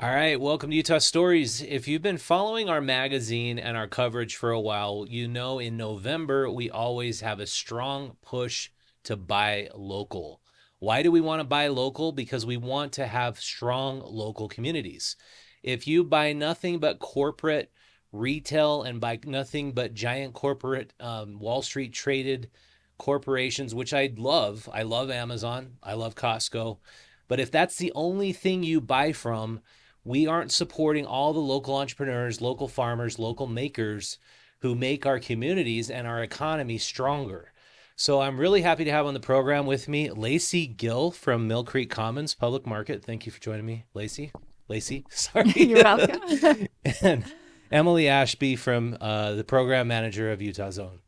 All right, welcome to Utah Stories. If you've been following our magazine and our coverage for a while, you know in November we always have a strong push to buy local. Why do we want to buy local? Because we want to have strong local communities. If you buy nothing but corporate retail and buy nothing but giant corporate Wall Street traded corporations, which I love Amazon, I love Costco, but if that's the only thing you buy from, we aren't supporting all the local entrepreneurs, local farmers, local makers who make our communities and our economy stronger. So I'm really happy to have on the program with me Lacey Gill from Millcreek Commons Public Market. Thank you for joining me, Lacey. Lacey, sorry. You're welcome. And Emily Ashby from the program manager of Utah Zone.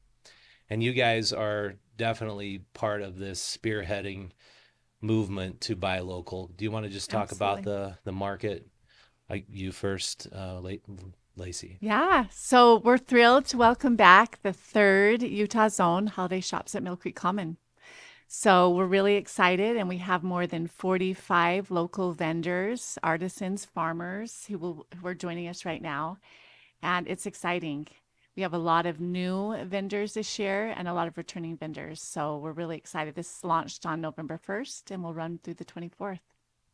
And you guys are definitely part of this spearheading movement to buy local. Do you want to just talk about Absolutely. the market? You first, Lacey. Yeah. So we're thrilled to welcome back the third Utah Zone holiday shops at Millcreek Common. So we're really excited, and we have more than 45 local vendors, artisans, farmers who are joining us right now. And it's exciting. We have a lot of new vendors this year and a lot of returning vendors. So we're really excited. This launched on November 1st and will run through the 24th.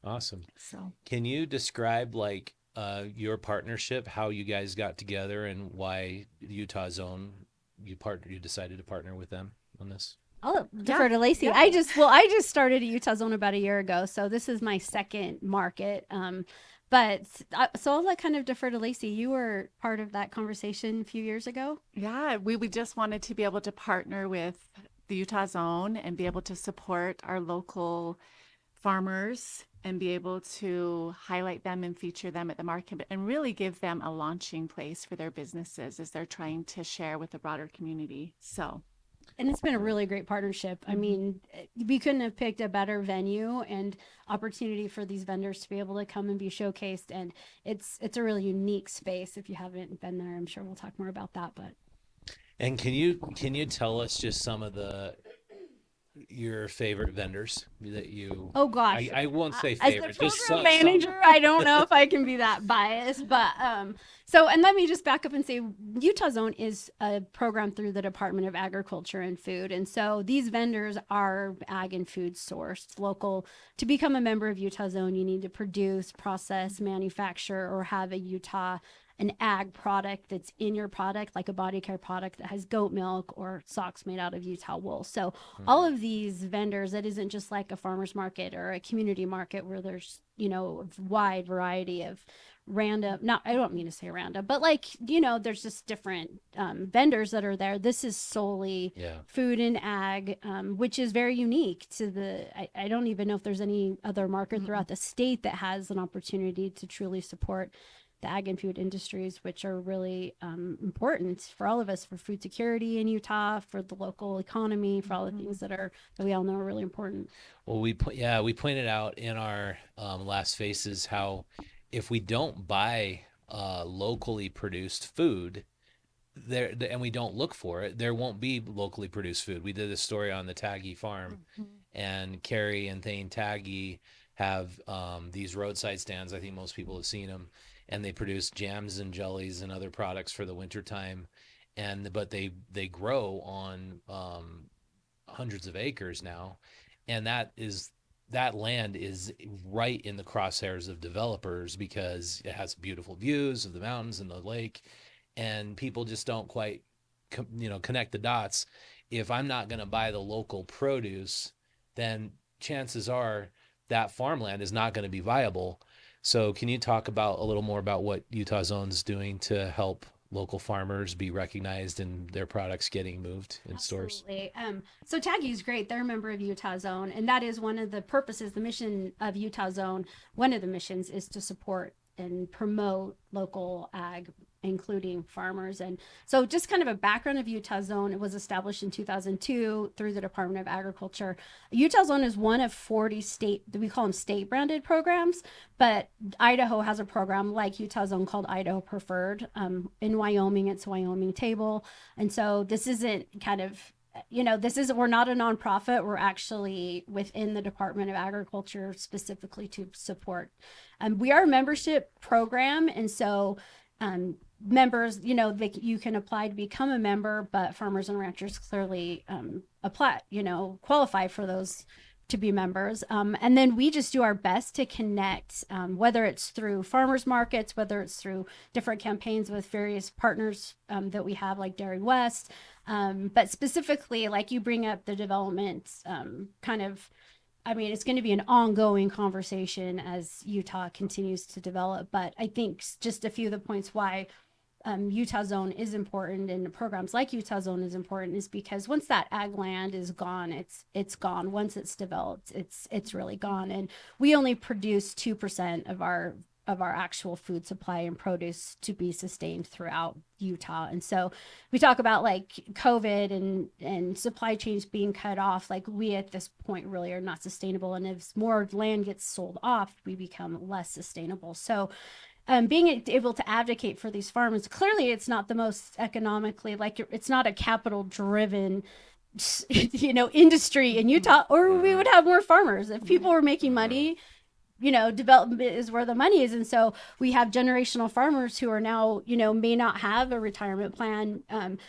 Awesome. So Can you describe your partnership, how you guys got together and why Utah Zone you decided to partner with them on this? I'll yeah, defer to Lacey. yeah. I just started at Utah Zone about a year ago, so this is my second market. So I'll kind of defer to Lacey. You were part of that conversation a few years ago. Yeah, we just wanted to be able to partner with the Utah Zone and be able to support our local farmers and be able to highlight them and feature them at the market and really give them a launching place for their businesses as they're trying to share with the broader community. So, And it's been a really great partnership. I mhm. mean, we couldn't have picked a better venue and opportunity for these vendors to be able to come and be showcased. And it's a really unique space. If you haven't been there, I'm sure we'll talk more about that. But And can you tell us just some of the your favorite vendors that you oh gosh, I won't say as the favorite, just program some. manager, I don't know if I can be that biased, but so and let me just back up and say Utah Zone is a program through the Department of Agriculture and Food, and so these vendors are ag and food sourced local. To become a member of Utah Zone, you need to produce, process, manufacture, or have a Utah an ag product that's in your product, like a body care product that has goat milk or socks made out of Utah wool. So all Mhm. of these vendors, that isn't just like a farmer's market or a community market where there's, a wide variety of random, not, I don't mean to say random, but there's just different vendors that are there. This is solely Yeah. food and ag, which is very unique to I don't even know if there's any other market Mm-mm. throughout the state that has an opportunity to truly support the ag and food industries, which are really important for all of us, for food security in Utah, for the local economy, for all the Mhm. things that we all know are really important. Well, we pointed out in our last faces how if we don't buy locally produced food there and we don't look for it, there won't be locally produced food. We did a story on the Taggy farm, Mhm. and Carrie and Thane Taggy have these roadside stands. I think most people have seen them, and they produce jams and jellies and other products for the wintertime. And but they grow on hundreds of acres now, and that land is right in the crosshairs of developers because it has beautiful views of the mountains and the lake, and people just don't quite connect the dots. If I'm not going to buy the local produce, then chances are that farmland is not going to be viable. So can you talk about a little more about what Utah Zone's doing to help local farmers be recognized and their products getting moved in stores? Absolutely. So Taggy is great. They're a member of Utah Zone, and that is one of the purposes, the mission of Utah Zone. One of the missions is to support and promote local ag, including farmers. And so, just kind of a background of Utah Zone, it was established in 2002 through the Department of Agriculture. Utah Zone is one of 40 state, we call them state branded programs, but Idaho has a program like Utah Zone called Idaho Preferred. In Wyoming, it's Wyoming Table. And so this isn't kind of we're not a nonprofit. We're actually within the Department of Agriculture specifically to support. We are a membership program. And so members, you can apply to become a member, but farmers and ranchers clearly qualify for those to be members. And then we just do our best to connect, whether it's through farmers markets, whether it's through different campaigns with various partners that we have, like Dairy West. But specifically, like you bring up the development it's going to be an ongoing conversation as Utah continues to develop. But I think just a few of the points why Utah Zone is important and programs like Utah Zone is important is because once that ag land is gone, it's gone. Once it's developed, it's really gone. And we only produce 2% of our actual food supply and produce to be sustained throughout Utah. And so we talk about like COVID and supply chains being cut off. Like we at this point really are not sustainable. And if more land gets sold off, we become less sustainable. So being able to advocate for these farmers, clearly it's not the most economically, like it's not a capital driven industry in Utah, or we would have more farmers. If people were making money, development is where the money is. And so we have generational farmers who are now, may not have a retirement plan,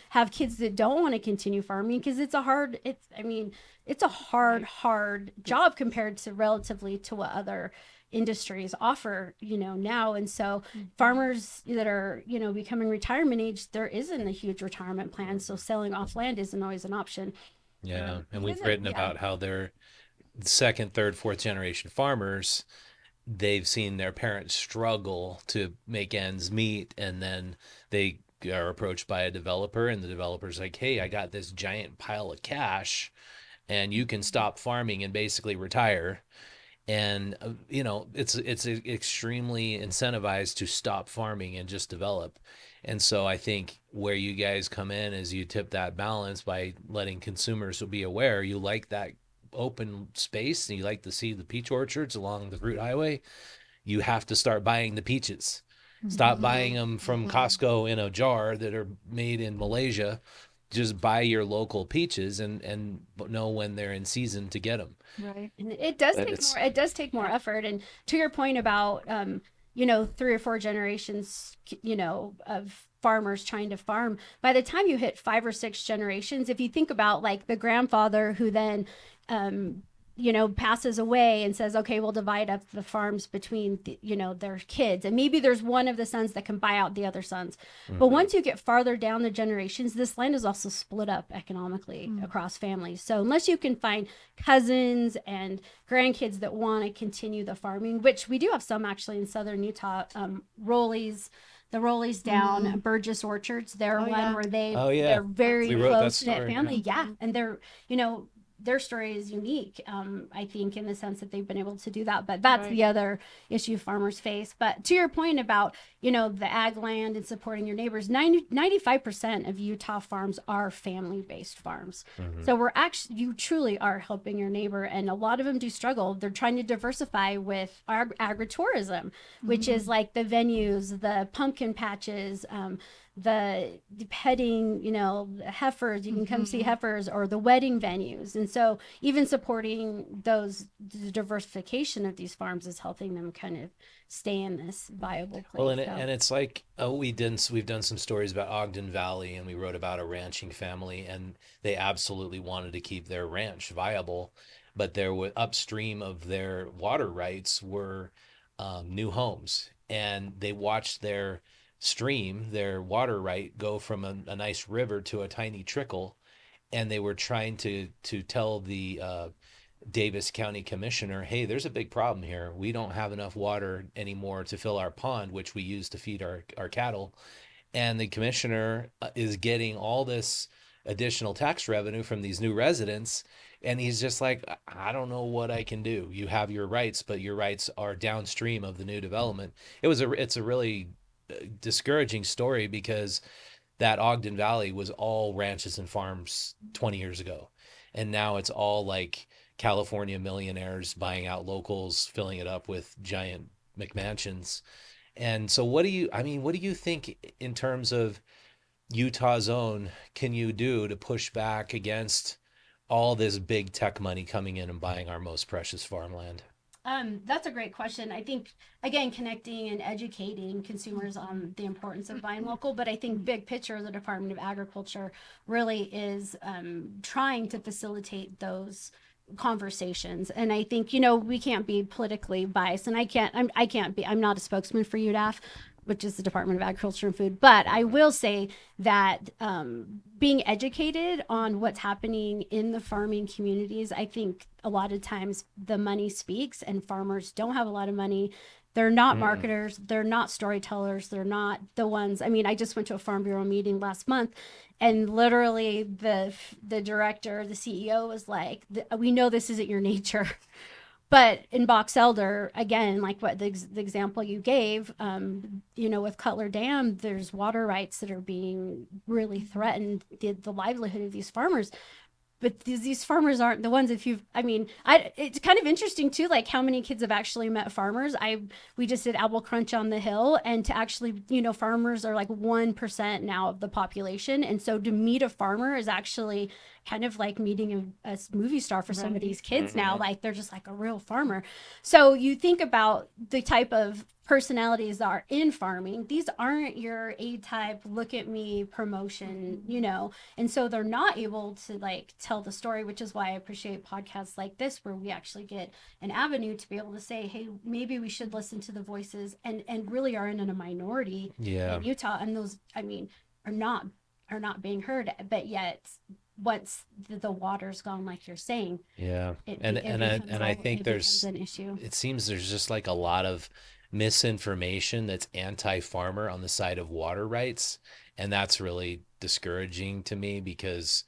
have kids that don't want to continue farming because it's a hard job compared to relatively to what other industries offer, now. And so farmers that are, becoming retirement age, there isn't a huge retirement plan. So selling off land isn't always an option. Yeah. And we've written about how they're second, third, fourth generation farmers. They've seen their parents struggle to make ends meet, and then they are approached by a developer, and the developer's like, hey, I got this giant pile of cash and you can stop farming and basically retire. And it's extremely incentivized to stop farming and just develop. And so I think where you guys come in is you tip that balance by letting consumers be aware you like that open space and you like to see the peach orchards along the Fruit Highway. You have to start buying the peaches. Stop buying them from Costco in a jar that are made in Malaysia. Just buy your local peaches and know when they're in season to get them. Right. And it does take more effort. And to your point about 3 or 4 generations, of farmers trying to farm, by the time you hit 5 or 6 generations, if you think about like the grandfather who then passes away and says, okay, we'll divide up the farms between their kids, and maybe there's one of the sons that can buy out the other sons. But once you get farther down the generations, this land is also split up economically across families. So unless you can find cousins and grandkids that want to continue the farming, which we do have some actually in southern Utah, the Rollies down, Burgess Orchards, they're where they're very close knit family. Yeah. And they're, their story is unique, I think, in the sense that they've been able to do that. But that's the other issue farmers face. But to your point about, the ag land and supporting your neighbors, 95% of Utah farms are family-based farms. So you truly are helping your neighbor. And a lot of them do struggle. They're trying to diversify with agritourism, which is like the venues, the pumpkin patches, the petting, heifers, you can come see heifers, or the wedding venues. And so even supporting the diversification of these farms is helping them kind of stay in this viable place. Well, and it's like, we've done some stories about Ogden Valley, and we wrote about a ranching family, and they absolutely wanted to keep their ranch viable, but there were upstream of their water rights were new homes, and they watched their water right go from a nice river to a tiny trickle, and they were trying to tell the Davis County Commissioner, hey, there's a big problem here. We don't have enough water anymore to fill our pond, which we use to feed our cattle. And the commissioner is getting all this additional tax revenue from these new residents, and he's just like, I don't know what I can do. You have your rights, but your rights are downstream of the new development. It's a really discouraging story, because that Ogden Valley was all ranches and farms 20 years ago. And now it's all like California millionaires buying out locals, filling it up with giant McMansions. And so what do you think in terms of Utah's own can you do to push back against all this big tech money coming in and buying our most precious farmland? That's a great question. I think again, connecting and educating consumers on the importance of buying local, but I think big picture, the Department of Agriculture really is trying to facilitate those conversations. And I think we can't be politically biased, and I can't be. I'm not a spokesman for UDAF, which is the Department of Agriculture and Food. But I will say that being educated on what's happening in the farming communities, I think a lot of times the money speaks, and farmers don't have a lot of money. They're not marketers, they're not storytellers, they're not the ones. I mean, I just went to a Farm Bureau meeting last month, and literally the director, the CEO was like, "We know this isn't your nature." But in Box Elder, again, like what the example you gave, with Cutler Dam, there's water rights that are being really threatened, the livelihood of these farmers. But these farmers aren't the ones. If you've, I mean, it's kind of interesting too, like how many kids have actually met farmers. We just did Apple Crunch on the Hill, and to actually, farmers are like 1% now of the population, and so to meet a farmer is actually kind of like meeting a movie star for some of these kids now. Like they're just like a real farmer. So you think about the type of personalities that are in farming. These aren't your A-type look at me promotion, and so they're not able to like tell the story, which is why I appreciate podcasts like this, where we actually get an avenue to be able to say, hey, maybe we should listen to the voices and really are in a minority in Utah, and those, I mean, are not being heard, but yet once the water's gone, like you're saying, I think there's an issue. it seems there's just like a lot of misinformation that's anti-farmer on the side of water rights, and that's really discouraging to me because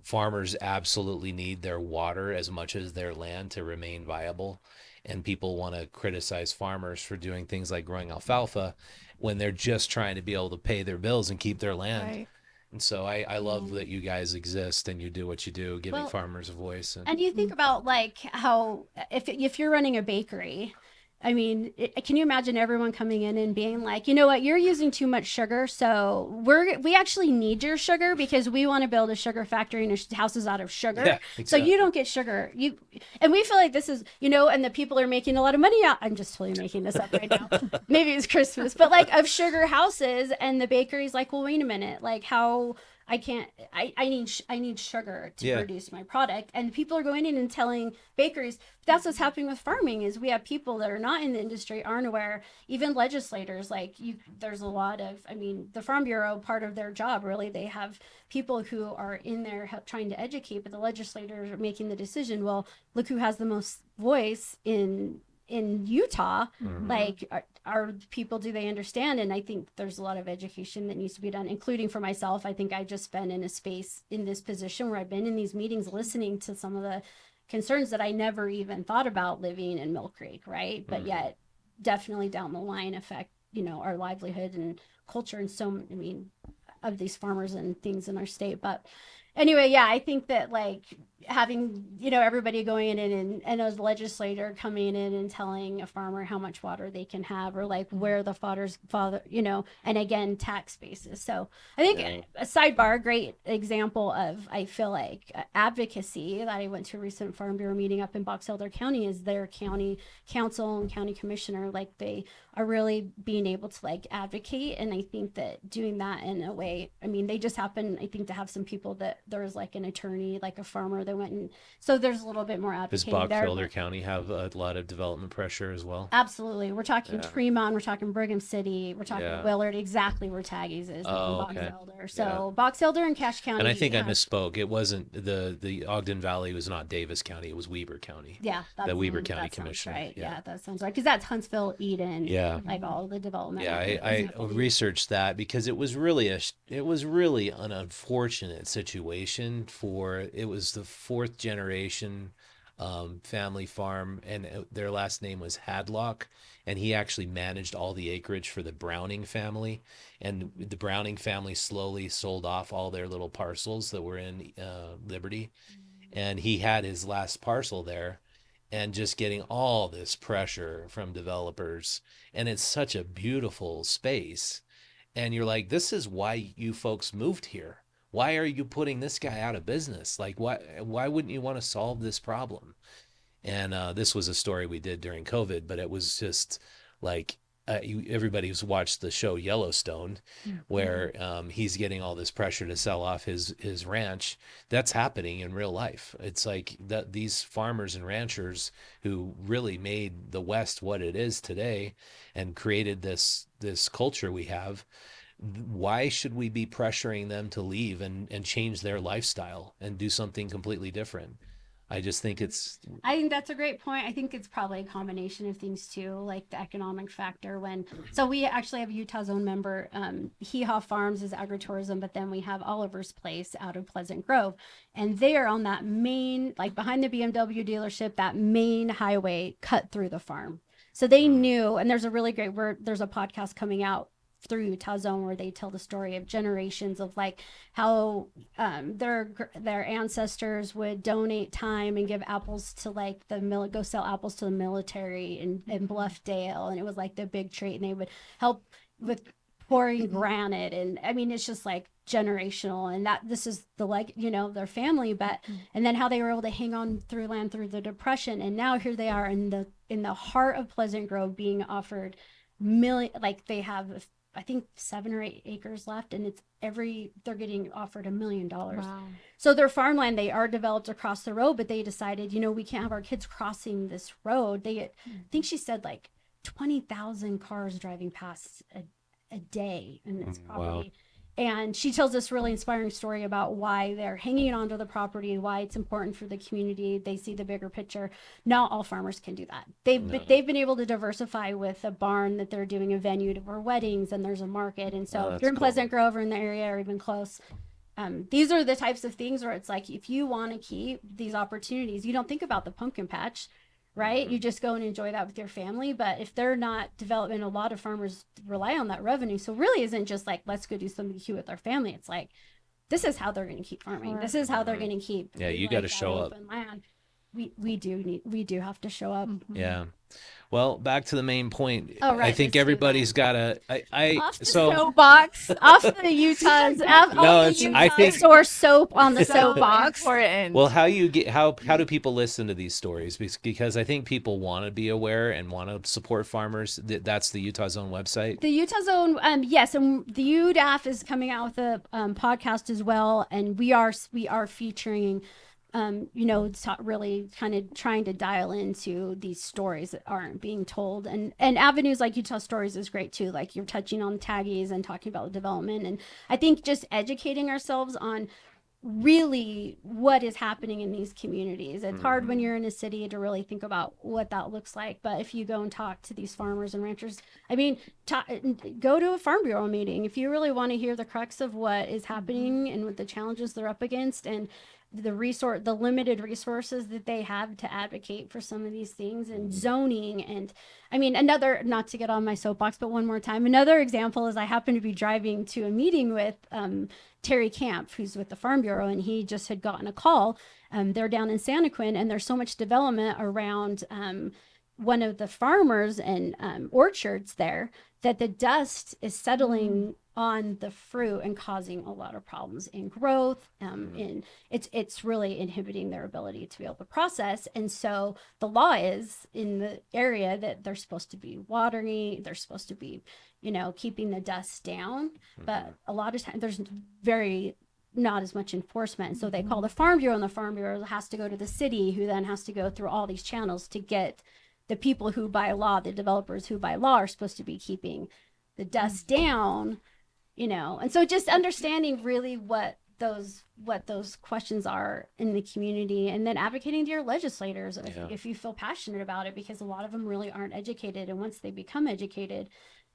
farmers absolutely need their water as much as their land to remain viable, and people want to criticize farmers for doing things like growing alfalfa when they're just trying to be able to pay their bills and keep their land. Right. And so I love that you guys exist and you do what you do, giving Well, farmers a voice. and you think about like how if you're running a bakery, I mean, can you imagine everyone coming in and being like, you know what, you're using too much sugar, so we actually need your sugar because we want to build a sugar factory and houses out of sugar. Yeah, So exactly. you don't get sugar. And we feel like this is, and the people are making a lot of money out. I'm just totally making this up right now. Maybe it's Christmas, but like of sugar houses, and the bakery's like, well, wait a minute, like how. I can't. I need sugar to produce my product, and people are going in and telling bakeries. That's what's happening with farming. Is we have people that are not in the industry, aren't aware. Even legislators, like you, there's a lot of. I mean, the Farm Bureau, part of their job, really, they have people who are in there trying to educate, but the legislators are making the decision. Well, look who has the most voice in Utah. Like are people, do they understand? And I think there's a lot of education that needs to be done, including for myself. I think I just been in a space in this position where I've been in these meetings listening to some of the concerns that I never even thought about living in Millcreek, right? But yet definitely down the line affect, our livelihood and culture, and so, I mean, of these farmers and things in our state. But anyway, yeah, I think that like having, everybody going in and a legislator coming in and telling a farmer how much water they can have, or like where the father, and again, tax basis. So I think a sidebar, great example of, I feel like, advocacy that I went to a recent Farm Bureau meeting up in Box Elder County is their county council and county commissioner. Like they are really being able to like advocate. And I think that doing that in a way, I mean, they just happen, I think, to have some people that there was like an attorney, like a farmer that went, and so there's a little bit more Does advocating there. Box Elder County have a lot of development pressure as well? Absolutely. We're talking Tremont, we're talking Brigham City, we're talking Willard, exactly where Taggies is, Box Elder. So Box Elder and Cache County. And I think I misspoke. It wasn't the Ogden Valley was not Davis County. It was Weber County. Yeah. The Weber County Commission. Right. Yeah, that sounds right. Because that's Huntsville, Eden. Yeah. Like all the development. Yeah, I researched that because it was really an unfortunate situation for, it was the fourth generation family farm, and their last name was Hadlock, and he actually managed all the acreage for the Browning family, and the Browning family slowly sold off all their little parcels that were in Liberty, and he had his last parcel there, and just getting all this pressure from developers, and it's such a beautiful space, And you're like, this is why you folks moved here. Why are you putting this guy out of business? Like, why wouldn't you want to solve this problem? And this was a story we did during COVID, but it was just like everybody who's watched the show Yellowstone, where he's getting all this pressure to sell off his ranch. That's happening in real life. It's like that these farmers and ranchers who really made the West what it is today and created this culture we have. Why should we be pressuring them to leave and change their lifestyle and do something completely different? I just think I think that's a great point. I think it's probably a combination of things too, like the economic factor. So we actually have a Utah Zone member. Hee Haw Farms is agritourism, but then we have Oliver's Place out of Pleasant Grove, and they are on that main, like behind the BMW dealership, that main highway cut through the farm. So they knew, and there's a really great there's a podcast coming out through Utah Zone where they tell the story of generations of like how their ancestors would donate time and give apples to like go sell apples to the military in Bluffdale, and it was like the big treat, and they would help with pouring granite, and I mean it's just like generational, and that this is the their family, but and then how they were able to hang on through the Depression, and now here they are in the heart of Pleasant Grove being offered they have I think 7 or 8 acres left, and they're getting offered $1 million. Wow. So their farmland, they are developed across the road, but they decided, we can't have our kids crossing this road. I think she said like 20,000 cars driving past a day in this property. Wow. And she tells this really inspiring story about why they're hanging onto the property, why it's important for the community. They see the bigger picture. Not all farmers can do that. They've been able to diversify with a barn that they're doing a venue for weddings, and there's a market. And so if you're in Pleasant Grove or in the area or even close, these are the types of things where it's like, if you want to keep these opportunities, you don't think about the pumpkin patch, right? You just go and enjoy that with your family. But if they're not developing, a lot of farmers rely on that revenue. So really isn't just like, let's go do something cute with our family. It's like, this is how they're going to keep farming. This is how they're going to keep. Yeah, you got to show up. Land. We do have to show up. Yeah. Well, back to the main point. Oh, right. I think everybody's got to. Off the soapbox, off the Utah's. I think source soap on the soapbox. Well, how do people listen to these stories? Because I think people want to be aware and want to support farmers. That's the Utah Zone website. The Utah Zone, yes, and the UDAF is coming out with a podcast as well, and we are featuring. Really kind of trying to dial into these stories that aren't being told, and avenues like Utah Stories is great too. Like you're touching on taggies and talking about the development, and I think just educating ourselves on really what is happening in these communities. It's hard when you're in a city to really think about what that looks like, but if you go and talk to these farmers and ranchers, I mean, go to a Farm Bureau meeting if you really want to hear the crux of what is happening and what the challenges they're up against, and the limited resources that they have to advocate for some of these things, and zoning. And I mean, not to get on my soapbox, but one more time, another example is I happened to be driving to a meeting with Terry Camp, who's with the Farm Bureau, and he just had gotten a call. They're down in Santaquin, and there's so much development around one of the farmers and orchards there that the dust is settling on the fruit and causing a lot of problems in growth. And it's really inhibiting their ability to be able to process. And so the law is in the area that they're supposed to be watering, they're supposed to be, keeping the dust down. But a lot of times there's not as much enforcement. So they call the Farm Bureau, and the Farm Bureau has to go to the city, who then has to go through all these channels to get the people who by law, the developers who by law are supposed to be keeping the dust down, and so just understanding really what those questions are in the community, and then advocating to your legislators if you feel passionate about it, because a lot of them really aren't educated, and once they become educated,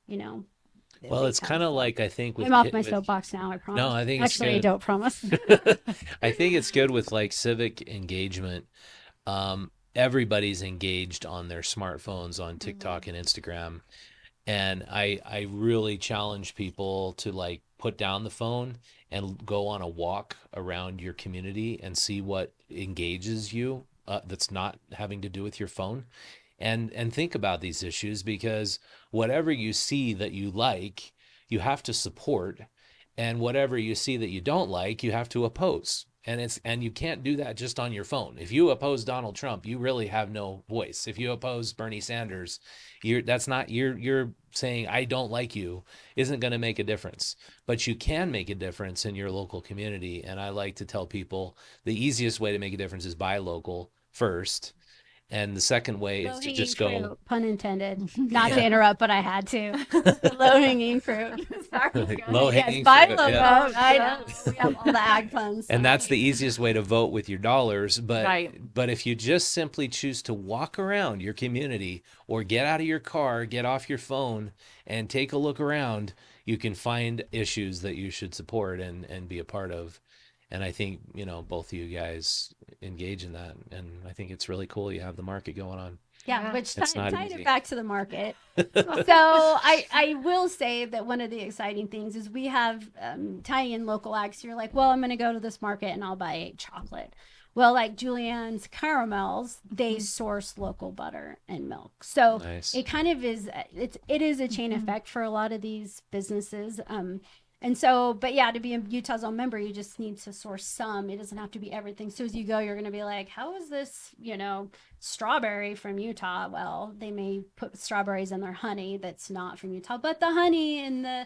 well, it's kind of like, I think I'm off my soapbox now, I promise. No, I think it's actually good. I don't promise. I think it's good with like civic engagement. Everybody's engaged on their smartphones on TikTok and Instagram. And I really challenge people to like put down the phone and go on a walk around your community and see what engages you that's not having to do with your phone, and think about these issues, because whatever you see that you like, you have to support, and whatever you see that you don't like, you have to oppose. And you can't do that just on your phone. If you oppose Donald Trump, you really have no voice. If you oppose Bernie Sanders, you're saying I don't like you isn't going to make a difference. But you can make a difference in your local community. And I like to tell people the easiest way to make a difference is buy local first. And the second way is to just go, fruit, pun intended. Not to interrupt, but I had to. Low hanging fruit. Sorry. low hanging Buy fruit. local. Yeah. I know. We have all the ag puns. And that's the easiest way to vote with your dollars. Right. But if you just simply choose to walk around your community or get out of your car, get off your phone and take a look around, you can find issues that you should support and be a part of. And I think, both of you guys engage in that. And I think it's really cool you have the market going on. Yeah, which It's not tied easy. it back to the market. So I will say that one of the exciting things is we have tying in local ag. So you're like, well, I'm going to go to this market and I'll buy chocolate. Well, like Julianne's caramels, they source local butter and milk. So Nice. it kind of is, it is a chain effect for a lot of these businesses. And so, but yeah, to be a Utah Zone member, you just need to source some. It doesn't have to be everything. So as you go, you're going to be like, how is this, strawberry from Utah? Well, they may put strawberries in their honey that's not from Utah, but the honey and the,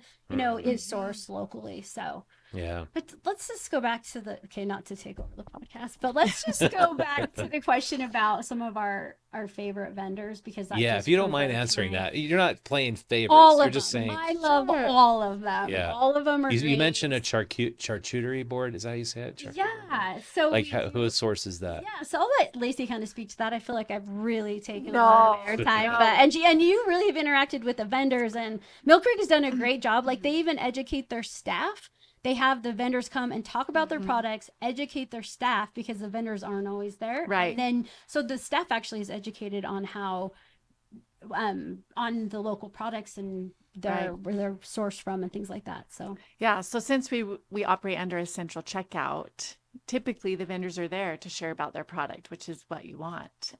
is sourced locally. So, Yeah. but let's just go back to not to take over the podcast, but let's just go back to the question about some of our favorite vendors, because that Yeah, just if you don't mind provokes answering my- that. You're not playing favorites. all You're of just them. saying. I love Sure. all of them. Yeah. All of them are You great. mentioned a charcuterie board. Is that how you say it? Yeah. So Like who sources that? yeah, so I'll let Lacey kind of speak to that. I feel like I've really taken a lot of airtime, but and you really have interacted with the vendors, and Millcreek has done a great job. Like they even educate their staff. They have the vendors come and talk about their products, educate their staff, because the vendors aren't always there. Right. And then so the staff actually is educated on how on the local products and where they're sourced from and things like that. So Yeah, so since we operate under a central checkout, typically the vendors are there to share about their product, which is what you want.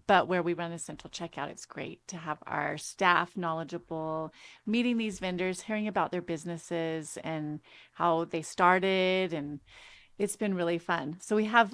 But where we run a central checkout, it's great to have our staff knowledgeable, meeting these vendors, hearing about their businesses and how they started, and it's been really fun. So we have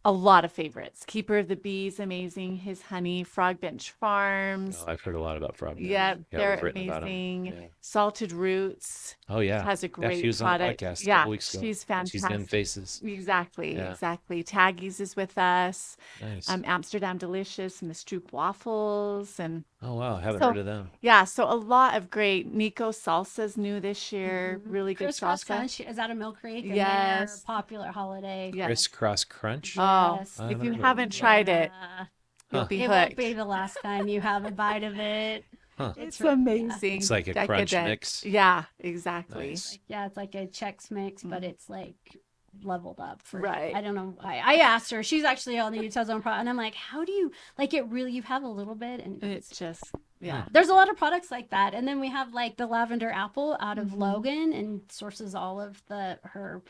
a lot of favorites. Keeper of the Bees, amazing. His Honey, Frog Bench Farms. Oh, I've heard a lot about Frog. Yeah, they're we've written about 'em. amazing. Yeah. Salted Roots Oh yeah, has a great she was product. on the podcast a Yeah, couple weeks ago. she's And she's in fantastic. Faces. Exactly, Yeah. exactly. Taggies is with us. Nice. Amsterdam Delicious, Miss Droop Waffles, and Oh wow, I haven't so- heard of them. yeah, so a lot of great. Nico Salsa's new this year. Really good Crisscross salsa. Crunch is out of Millcreek. And Yes. they're a popular holiday. Yeah. Crisscross Crunch. Oh, Yes. I if haven't you heard of haven't tried it, Yeah. you'll Huh. be It won't hooked. be the last time you have a bite of it. Huh. It's really- amazing. It's like a crunch Decadent. mix. Yeah, exactly. Nice. Yeah, it's like a Chex Mix, but it's like leveled up for Right. I don't know. I asked her. She's actually on the Utah Zone product, and I'm like, how do you like it? Really, you have a little bit, and It's just yeah. there's a lot of products like that. And then we have like the lavender apple out of Logan, and sources all of her.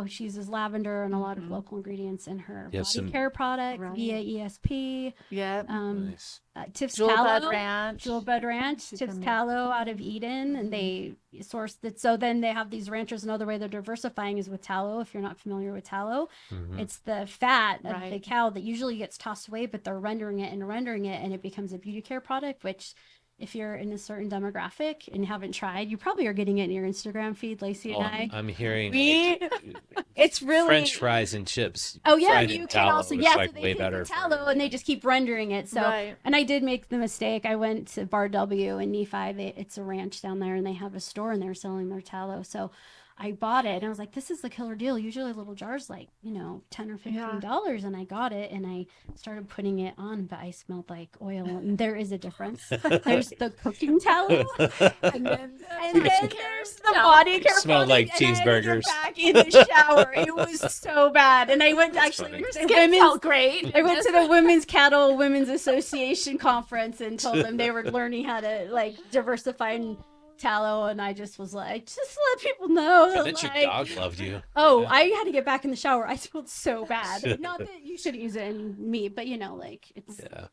She uses lavender and a lot of local ingredients in her You have body some- care product Right. via ESP. Yep. Nice. Tips Jewel Bud Tallow. Ranch. Jewel Bud Ranch, She's Tips amazing. Tallow out of Eden, and they source it. So then they have these ranchers. Another way they're diversifying is with tallow. If you're not familiar with tallow, it's the fat of the Right. cow that usually gets tossed away, but they're rendering it, and it becomes a beauty care product, which if you're in a certain demographic and haven't tried, you probably are getting it in your Instagram feed, Lacey Oh, and I. I'm hearing We- like, It's really French fries and chips. Oh yeah, fried in you can tallow also is, so like, they way take better the for tallow and they just keep rendering it. So Right. and I did make the mistake. I went to Bar W in Nephi. It's a ranch down there, and they have a store and they're selling their tallow. So I bought it and I was like, this is the killer deal. Usually a little jar's like, $10 or $15, and I got it and I started putting it on, but I smelled like oil, and there is a difference. There's the cooking tallow, and then there's the body care. Smelled like product, and I ended up cheeseburgers. back in the shower. It was so bad, and I went actually funny. to Skin women's. felt great. I went to the Women's Association conference and told them they were learning how to like diversify in tallow, and I just was like, just let people know. I that, bet your like, dog loved you. Oh, Yeah. I had to get back in the shower. I smelled so bad. Not that you shouldn't use it in meat, but like it's Yeah.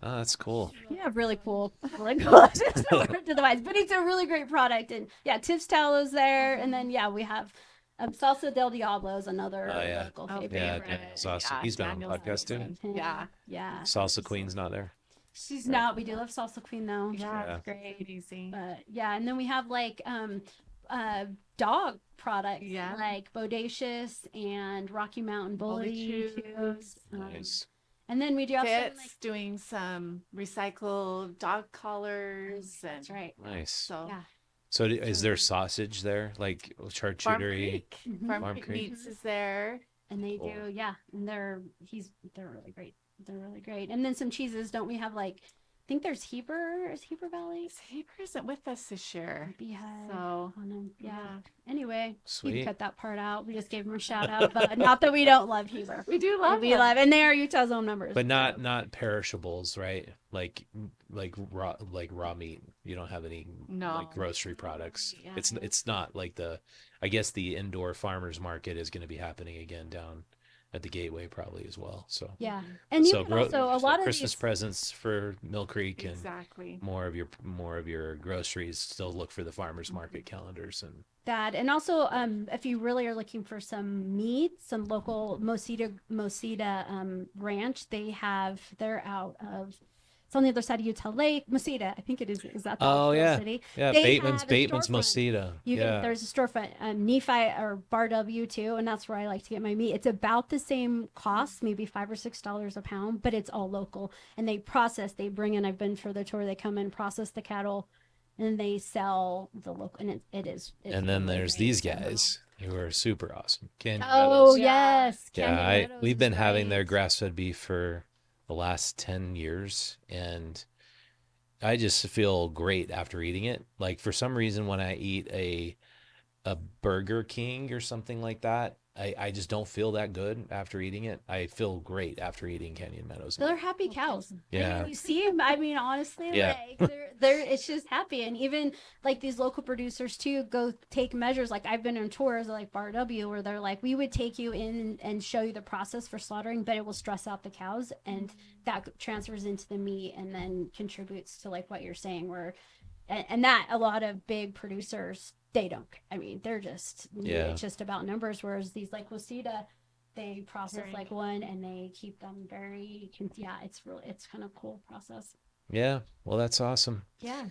Oh, that's cool. Yeah, really cool. Really cool. To the wise, but it's a really great product. And yeah, Tips Tallows there, and then yeah, we have Salsa del Diablo is another Oh yeah. local Oh, favorite. Yeah, favorite. Daniel's awesome. Yeah, He's been on the Daniel's podcast too. amazing. Yeah. Yeah. Salsa Queen's not there. She's not. We do love Salsa Queen though. Yeah, Yeah. it's great. Easy. But yeah, and then we have like dog products Yeah. like Bodacious and Rocky Mountain Bully Bully Chews. Nice. And then we do have some Fitz like doing some recycled dog collars and that's right. Nice. so Yeah. So is there sausage there, like Farm charcuterie? Creek. Mhm. Farm Farm Creek Creek. Meats is there. And they Cool. do, yeah. And they're really great. They're really great. And then some cheeses. Don't we have like I think there's Heber. Is Heber Valley? Heber isn't with us this year. Beehive. So on them. Yeah. yeah. Anyway, you Sweet. can cut that part out. We just gave them a shout out, but not that we don't love Heber. We do love We them. love, and they are Utah's own members. But not perishables, right? Like raw meat. You don't have any No. like grocery products. Yeah. It's not like I guess the indoor farmers market is going to be happening again down at the Gateway probably as well. So Yeah, and you so can also a lot of Christmas these. presents for Millcreek and Exactly. more of your groceries. Still look for the farmers market calendars and That and also if you really are looking for some meat, some local Mosita ranch, they're out of it's on the other side of Utah Lake, Mosita, I think it is that the Oh, actual yeah. city. yeah, They Bateman's had a storefront. Mosita. Yeah. There's a storefront, Nephi or Bar W too, and that's where I like to get my meat. It's about the same cost, maybe $5 or $6 a pound, but it's all local. And they bring in. I've been for the tour. They come in, process the cattle, and they sell the local. And it's And then really there's great. these guys who are super awesome. Canyon Oh Meadows. Yeah. yes, Yeah, Canyon Meadows we've is been having their great. grass-fed beef for the last 10 years, and I just feel great after eating it. Like for some reason, when I eat a Burger King or something like that, I just don't feel that good after eating it. I feel great after eating Canyon Meadows. They're happy cows. Yeah. You see them. I mean, honestly, Yeah. like they're it's just happy. And even like these local producers too go take measures. Like I've been on tours like Bar W where they're like, we would take you in and show you the process for slaughtering, but it will stress out the cows, and that transfers into the meat and then contributes to like what you're saying, where and that a lot of big producers they don't. I mean, they're just Yeah. it's just about numbers. Whereas these like Wasita, they process Very like one and they keep them very. Yeah, it's kind of cool process. Yeah, well, that's awesome. Yeah,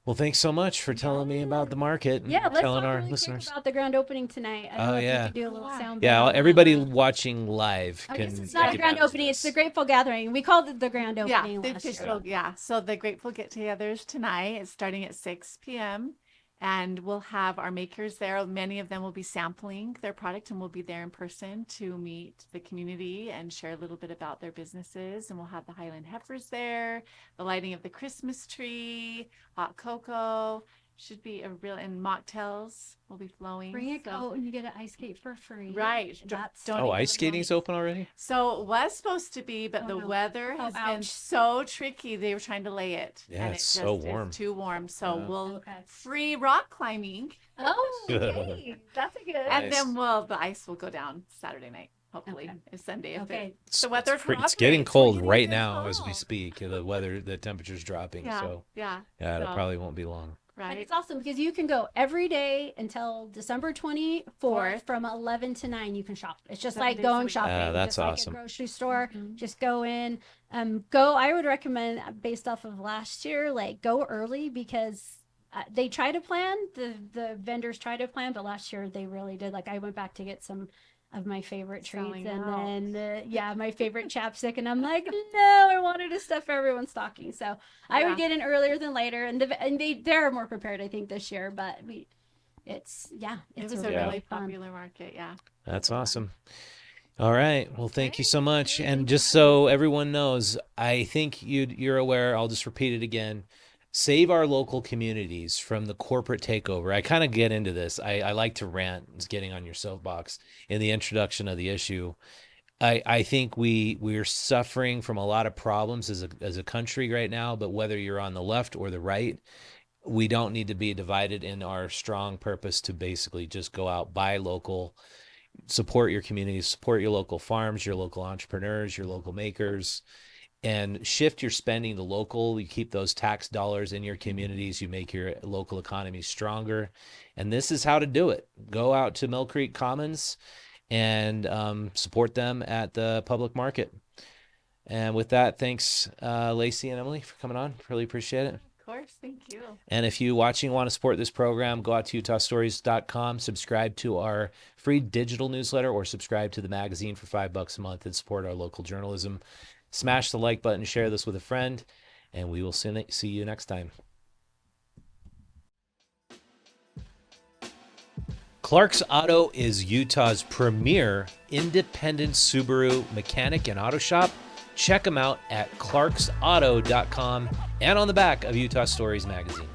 Well, thanks so much for telling me about the market and yeah. Let's telling talk our really quick listeners. about the grand opening tonight. I don't Oh, know if yeah. you could do a little sound. Yeah, bite on everybody that. watching live I can. guess it's not a grand recognize opening. It's the this. Grateful Gathering. We called it the grand Yeah, opening the last year. official, yeah. So the Grateful get-togethers tonight. It's starting at 6 p.m. and we'll have our makers there. Many of them will be sampling their product, and we'll be there in person to meet the community and share a little bit about their businesses. And we'll have the Highland Heifers there, the lighting of the Christmas tree, hot cocoa. Should be a real, and mocktails will be flowing. Bring a so- coat and you get an ice skate for free. Right. That's Don't Oh, even ice skating's open already? So it was supposed to be, but Oh, the no. weather Oh, has been ouch. so tricky. They were trying to lay it. Yeah, and it's it so just is warm. too warm. So Yeah. we'll Okay. free rock climbing, Oh, okay. That's a good. and Nice. then the ice will go down Saturday night. Hopefully, Okay. it's Sunday. If Okay. the weather It's getting cooperates, we're cold getting right good now as we fall. speak. The temperature's dropping, Yeah, so yeah, yeah, it so- probably won't be long. But right. it's awesome because you can go every day until December 24th Fourth. from 11 to 9. You can shop. It's just 7 like days a going week. shopping. That's just like awesome. a grocery store. Mhm. Just go in. I would recommend based off of last year, like go early because they try to plan. The vendors try to plan, but last year they really did. Like I went back to get some of my favorite treats, Selling and out. then my favorite chapstick, and I'm like, no, I wanted to stuff everyone's stocking. So I Yeah. would get in earlier than later, and they're more prepared, I think, this year. But it's It was a a Yeah. really fun. popular market. Yeah. That's awesome. All right. Well, thank you so much. Great. And Thanks just for having so everyone knows, I think you're aware, I'll just repeat it again. Save our local communities from the corporate takeover. I kind of get into this. I like to rant, it's getting on your soapbox in the introduction of the issue. I think we're suffering from a lot of problems as a country right now, but whether you're on the left or the right, we don't need to be divided in our strong purpose to basically just go out, buy local, support your communities, support your local farms, your local entrepreneurs, your local makers, and shift your spending to local. You keep those tax dollars in your communities. You make your local economy stronger. And this is how to do it. Go out to Millcreek Commons and support them at the public market. And with that, thanks, Lacey and Emily, for coming on. Really appreciate it. Of course, thank you. And if you watching want to support this program, go out to utahstories.com, subscribe to our free digital newsletter, or subscribe to the magazine for $5 a month and support our local journalism. Smash the like button, share this with a friend, and we will see you next time. Clark's Auto is Utah's premier independent Subaru mechanic and auto shop. Check them out at clarksauto.com and on the back of Utah Stories magazine.